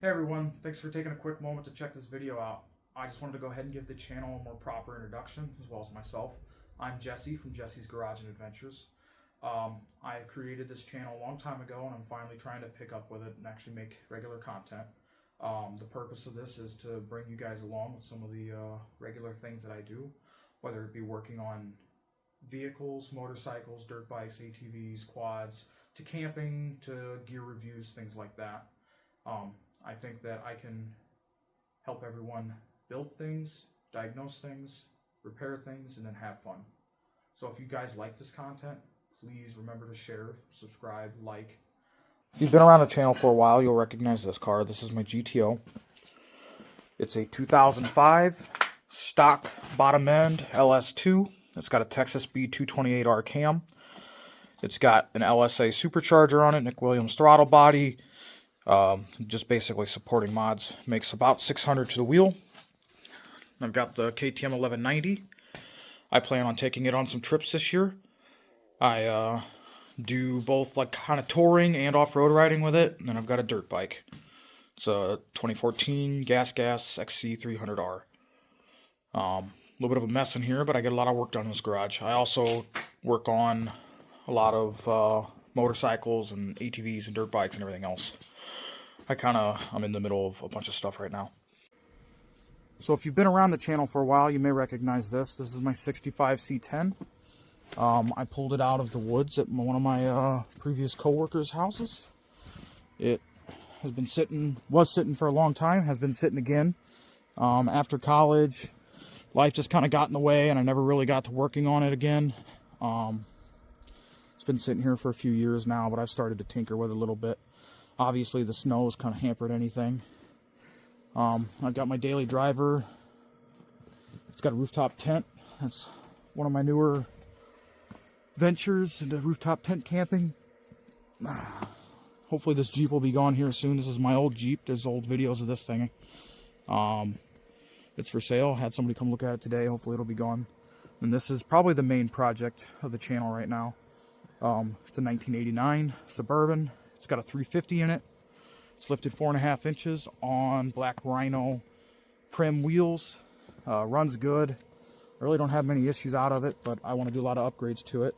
Hey everyone, thanks for taking a quick moment to check this video out. I just wanted to go ahead and give the channel a more proper introduction, as well as myself. I'm Jesse from Jesse's Garage and Adventures. I created this channel a long time ago, and I'm finally trying to pick up with it and actually make regular content. The purpose of this is to bring you guys along with some of the regular things that I do, whether it be working on vehicles, motorcycles, dirt bikes, ATVs, quads, to camping, to gear reviews, things like that. I think that I can help everyone build things, diagnose things, repair things, and then have fun. So if you guys like this content, please remember to share, subscribe, like. If you've been around the channel for a while, you'll recognize this car. This is my GTO. It's a 2005 stock bottom end LS2. It's got a Texas B228R cam. It's got an LSA supercharger on it, Nick Williams throttle body. Just basically supporting mods. Makes about 600 to the wheel. I've got the KTM 1190. I plan on taking it on some trips this year. I do both like kind of touring and off-road riding with it, and then I've got a dirt bike. It's a 2014 Gas XC300R. A little bit of a mess in here, but I get a lot of work done in this garage. I also work on a lot of motorcycles and ATVs and dirt bikes and everything else. I'm in the middle of a bunch of stuff right now. So if you've been around the channel for a while, you may recognize this. This is my 65 C10. I pulled it out of the woods at one of my previous co-workers' houses. It has been was sitting for a long time, has been sitting again. After college, life just kind of got in the way, and I never really got to working on it again. It's been sitting here for a few years now, but I've started to tinker with it a little bit. Obviously, the snow has kind of hampered anything. I've got my daily driver. It's got a rooftop tent. That's one of my newer ventures into rooftop tent camping. Hopefully this Jeep will be gone here soon. This is my old Jeep. There's old videos of this thing. It's for sale. Had somebody come look at it today. Hopefully it'll be gone. And this is probably the main project of the channel right now. It's a 1989 Suburban. It's got a 350 in it. It's lifted 4.5 inches on black Rhino trim wheels. Runs good. I really don't have many issues out of it, but I want to do a lot of upgrades to it.